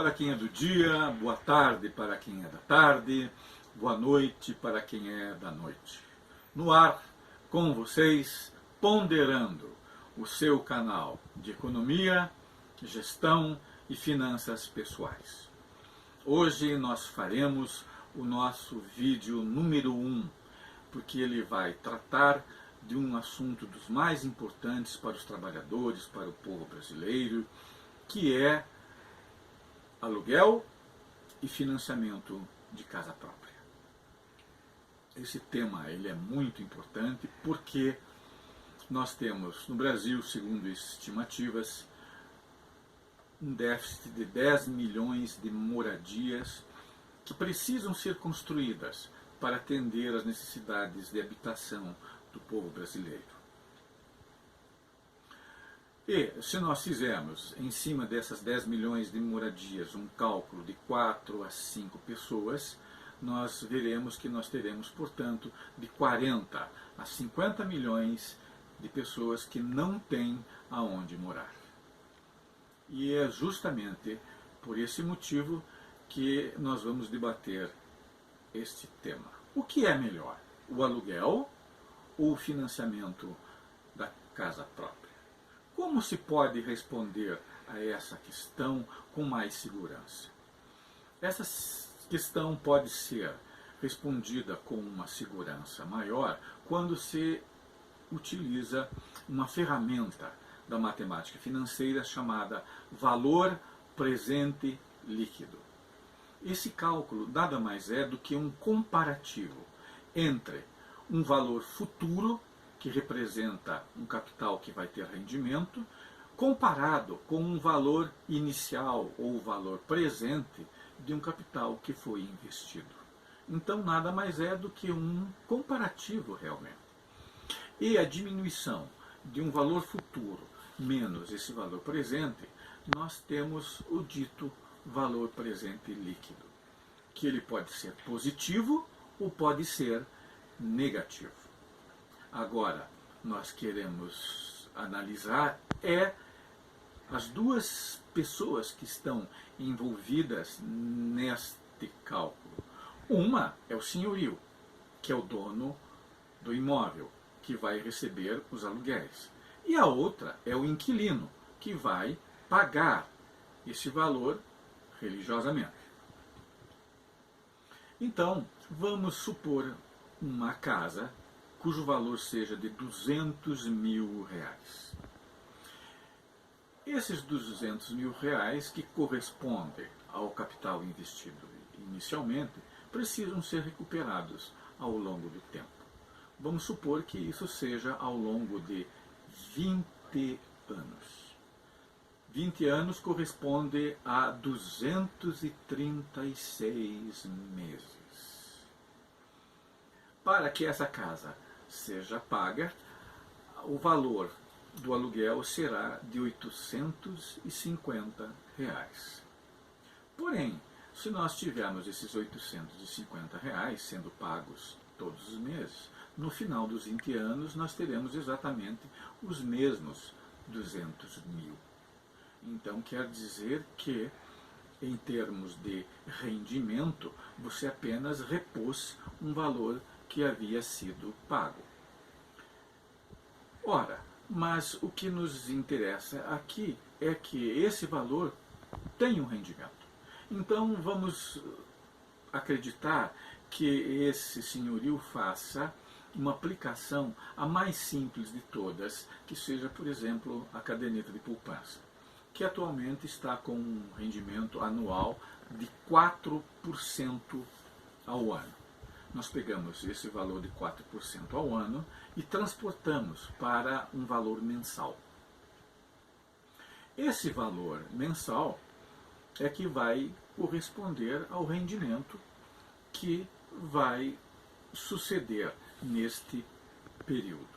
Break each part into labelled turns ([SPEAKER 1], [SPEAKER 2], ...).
[SPEAKER 1] para quem é do dia, boa tarde para quem é da tarde, boa noite para quem é da noite. No ar, com vocês, Ponderando, o seu canal de economia, gestão e finanças pessoais. Hoje nós faremos o nosso vídeo número 1, porque ele vai tratar de um assunto dos mais importantes para os trabalhadores, para o povo brasileiro, que é aluguel e financiamento de casa própria. Esse tema ele é muito importante porque nós temos no Brasil, segundo estimativas, um déficit de 10 milhões de moradias que precisam ser construídas para atender às necessidades de habitação do povo brasileiro. E se nós fizermos, em cima dessas 10 milhões de moradias, um cálculo de 4 a 5 pessoas, nós veremos que nós teremos, portanto, de 40 a 50 milhões de pessoas que não têm aonde morar. E é justamente por esse motivo que nós vamos debater este tema. O que é melhor, o aluguel ou o financiamento da casa própria? Como se pode responder a essa questão com mais segurança? Essa questão pode ser respondida com uma segurança maior quando se utiliza uma ferramenta da matemática financeira chamada valor presente líquido. Esse cálculo nada mais é do que um comparativo entre um valor futuro, que representa um capital que vai ter rendimento, comparado com um valor inicial ou valor presente de um capital que foi investido. Então, nada mais é do que um comparativo realmente. E a diminuição de um valor futuro menos esse valor presente, nós temos o dito valor presente líquido, que ele pode ser positivo ou pode ser negativo. Agora, nós queremos analisar as duas pessoas que estão envolvidas neste cálculo. Uma é o senhorio, que é o dono do imóvel, que vai receber os aluguéis. E a outra é o inquilino, que vai pagar esse valor religiosamente. Então, vamos supor uma casa cujo valor seja de 200 mil reais. Esses 200 mil reais, que correspondem ao capital investido inicialmente, precisam ser recuperados ao longo do tempo. Vamos supor que isso seja ao longo de 20 anos. 20 anos corresponde a 236 meses. Para que essa casa seja paga, o valor do aluguel será de R$ 850. Porém, se nós tivermos esses R$ 850 sendo pagos todos os meses, no final dos 20 anos nós teremos exatamente os mesmos 200 mil. Então quer dizer que, em termos de rendimento, você apenas repôs um valor que havia sido pago. Ora, mas o que nos interessa aqui é que esse valor tem um rendimento. Então vamos acreditar que esse senhorio faça uma aplicação a mais simples de todas, que seja, por exemplo, a caderneta de poupança, que atualmente está com um rendimento anual de 4% ao ano. Nós pegamos esse valor de 4% ao ano e transportamos para um valor mensal. Esse valor mensal é que vai corresponder ao rendimento que vai suceder neste período.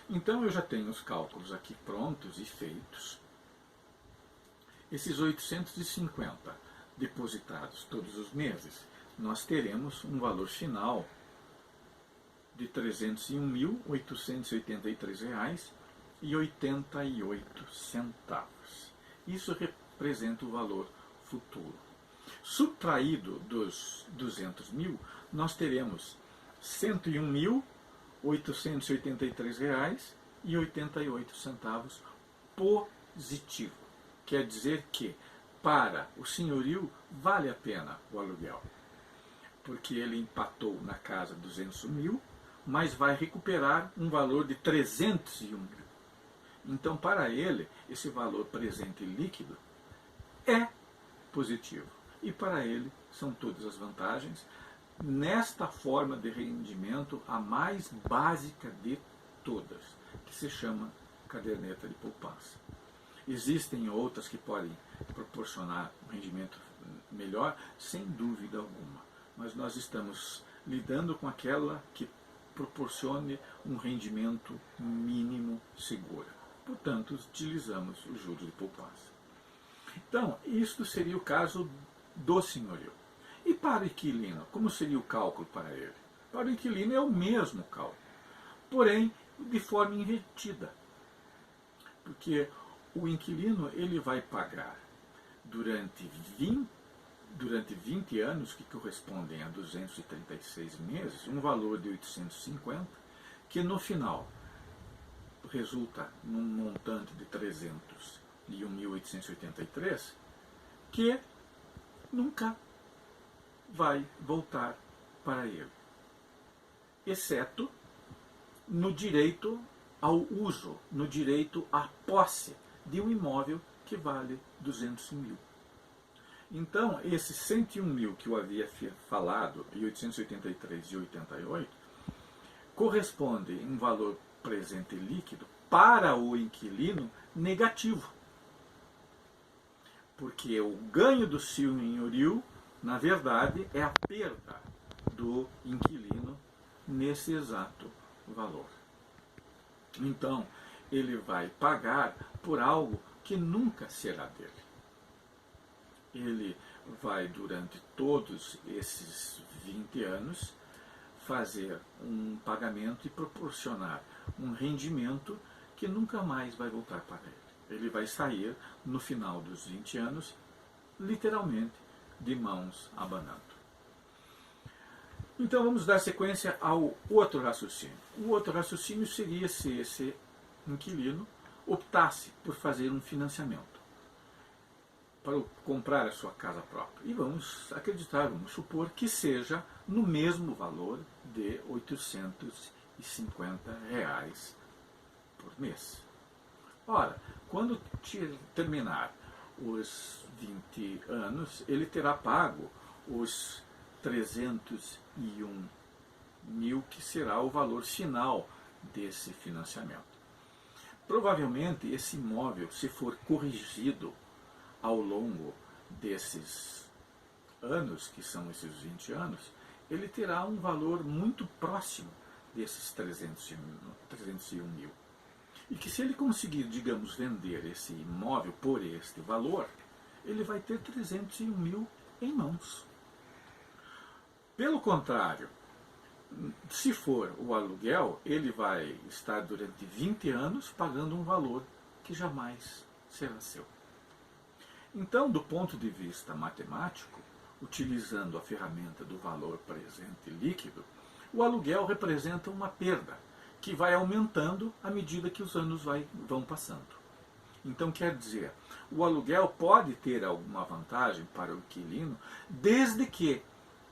[SPEAKER 1] Então eu já tenho os cálculos aqui prontos e feitos. Esses 850 depositados todos os meses, nós teremos um valor final de R$ 301.883,88. Isso representa o valor futuro. Subtraído dos 200 mil, nós teremos R$ 101.883,88 positivo. Quer dizer que, para o senhorio, vale a pena o aluguel, porque ele empatou na casa 200 mil, mas vai recuperar um valor de 301 mil. Então, para ele, esse valor presente líquido é positivo. E para ele são todas as vantagens nesta forma de rendimento, a mais básica de todas, que se chama caderneta de poupança. Existem outras que podem proporcionar um rendimento melhor, sem dúvida alguma, mas nós estamos lidando com aquela que proporcione um rendimento mínimo seguro. Portanto, utilizamos o juros de poupança. Então, isto seria o caso do senhorio. E para o inquilino, como seria o cálculo para ele? Para o inquilino é o mesmo cálculo, porém de forma invertida. Porque o inquilino ele vai pagar durante 20 anos, que correspondem a 236 meses, um valor de 850, que no final resulta num montante de 301.883, que nunca vai voltar para ele, exceto no direito ao uso, no direito à posse de um imóvel que vale 200 mil. Então, esses 101 mil que eu havia falado, e 883 e 88, corresponde em valor presente líquido para o inquilino negativo. Porque o ganho do senhorio, na verdade, é a perda do inquilino nesse exato valor. Então, ele vai pagar por algo que nunca será dele. Ele vai, durante todos esses 20 anos, fazer um pagamento e proporcionar um rendimento que nunca mais vai voltar para ele. Ele vai sair, no final dos 20 anos, literalmente, de mãos abanando. Então vamos dar sequência ao outro raciocínio. O outro raciocínio seria se esse inquilino optasse por fazer um financiamento para comprar a sua casa própria. E vamos acreditar, vamos supor que seja no mesmo valor de R$ 850 por mês. Ora, quando terminar os 20 anos, ele terá pago os 301 mil, que será o valor final desse financiamento. Provavelmente esse imóvel, se for corrigido ao longo desses anos, que são esses 20 anos, ele terá um valor muito próximo desses 301 mil. E que se ele conseguir, digamos, vender esse imóvel por este valor, ele vai ter 301 mil em mãos. Pelo contrário, se for o aluguel, ele vai estar durante 20 anos pagando um valor que jamais será seu. Então, do ponto de vista matemático, utilizando a ferramenta do valor presente líquido, o aluguel representa uma perda que vai aumentando à medida que os anos vão passando. Então, quer dizer, o aluguel pode ter alguma vantagem para o inquilino desde que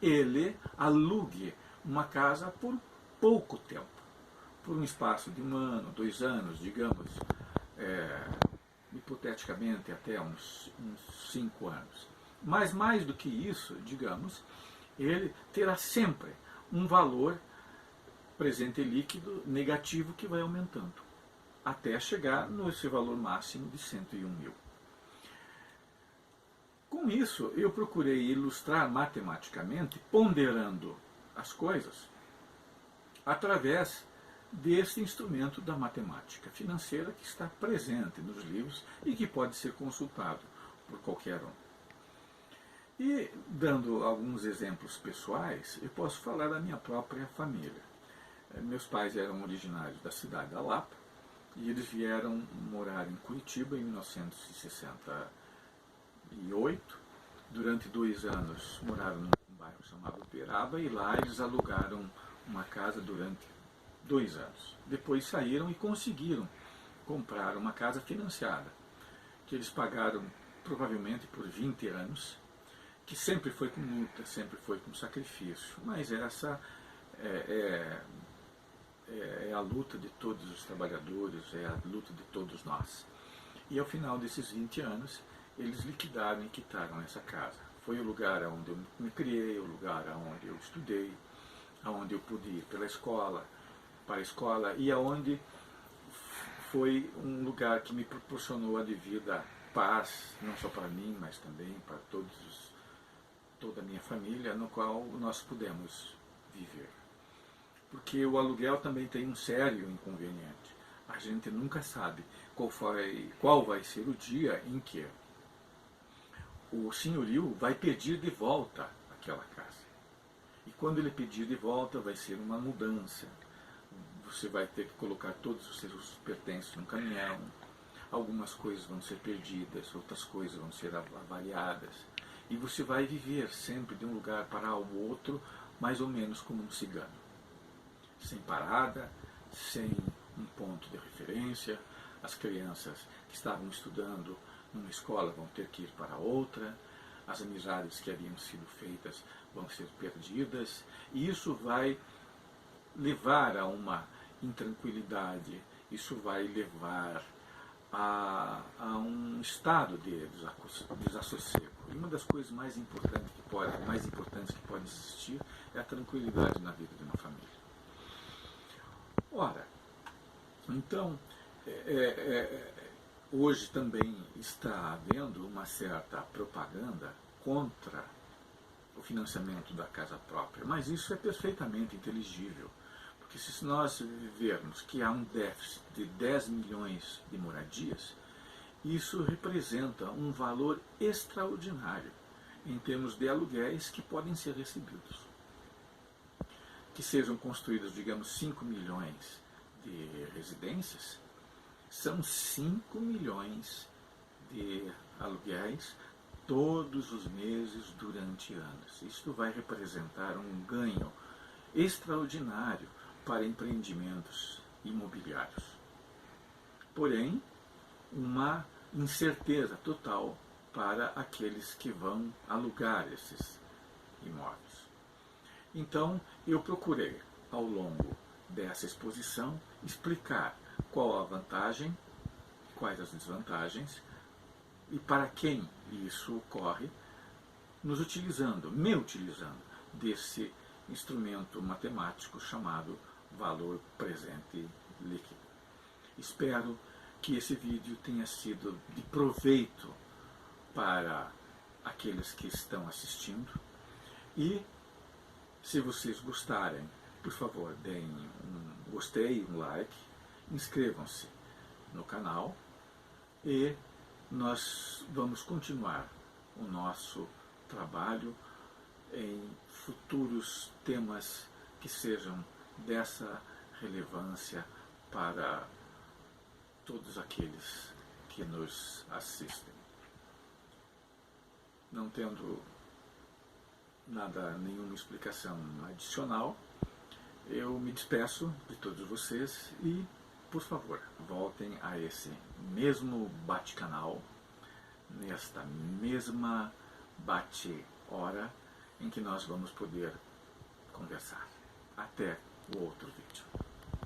[SPEAKER 1] ele alugue uma casa por pouco tempo, por um espaço de 1 ano, 2 anos, digamos, hipoteticamente até uns 5 anos. Mas mais do que isso, digamos, ele terá sempre um valor presente líquido negativo que vai aumentando, até chegar nesse valor máximo de 101 mil. Com isso, eu procurei ilustrar matematicamente, ponderando as coisas, através desse instrumento da matemática financeira que está presente nos livros e que pode ser consultado por qualquer um. E, dando alguns exemplos pessoais, eu posso falar da minha própria família. Meus pais eram originários da cidade da Lapa e eles vieram morar em Curitiba em 1968 durante 2 anos moraram num bairro chamado Uberaba e lá eles alugaram uma casa durante 2 anos. Depois saíram e conseguiram comprar uma casa financiada, que eles pagaram provavelmente por 20 anos, que sempre foi com luta, sempre foi com sacrifício, mas essa é a luta de todos os trabalhadores, é a luta de todos nós. E ao final desses 20 anos, eles liquidaram e quitaram essa casa. Foi o lugar onde eu me criei, o lugar onde eu estudei, onde eu pude ir para a escola, e aonde foi um lugar que me proporcionou a devida paz, não só para mim, mas também para toda a minha família, no qual nós pudemos viver. Porque o aluguel também tem um sério inconveniente. A gente nunca sabe qual vai ser o dia em que o senhorio vai pedir de volta aquela casa. E quando ele pedir de volta, vai ser uma mudança. Você vai ter que colocar todos os seus pertences no caminhão. Algumas coisas vão ser perdidas, outras coisas vão ser avaliadas. E você vai viver sempre de um lugar para o outro, mais ou menos como um cigano. Sem parada, sem um ponto de referência. As crianças que estavam estudando numa escola vão ter que ir para outra. As amizades que haviam sido feitas vão ser perdidas. E isso vai levar a uma intranquilidade, isso vai levar a um estado de desassossego. E uma das coisas mais importantes que pode existir é a tranquilidade na vida de uma família. Ora, então, hoje também está havendo uma certa propaganda contra o financiamento da casa própria, mas isso é perfeitamente inteligível, porque se nós vermos que há um déficit de 10 milhões de moradias, isso representa um valor extraordinário em termos de aluguéis que podem ser recebidos. Que sejam construídas, digamos, 5 milhões de residências, são 5 milhões de aluguéis todos os meses durante anos. Isso vai representar um ganho extraordinário para empreendimentos imobiliários. Porém, uma incerteza total para aqueles que vão alugar esses imóveis. Então, eu procurei, ao longo dessa exposição, explicar qual a vantagem, quais as desvantagens e para quem isso ocorre, me utilizando desse instrumento matemático chamado valor presente líquido. Espero que esse vídeo tenha sido de proveito para aqueles que estão assistindo e, se vocês gostarem, por favor, deem um gostei, um like, inscrevam-se no canal e nós vamos continuar o nosso trabalho em futuros temas que sejam dessa relevância para todos aqueles que nos assistem. Não tendo nenhuma explicação adicional, eu me despeço de todos vocês e, por favor, voltem a esse mesmo bate-canal, nesta mesma bate-hora em que nós vamos poder conversar. Até o outro vídeo.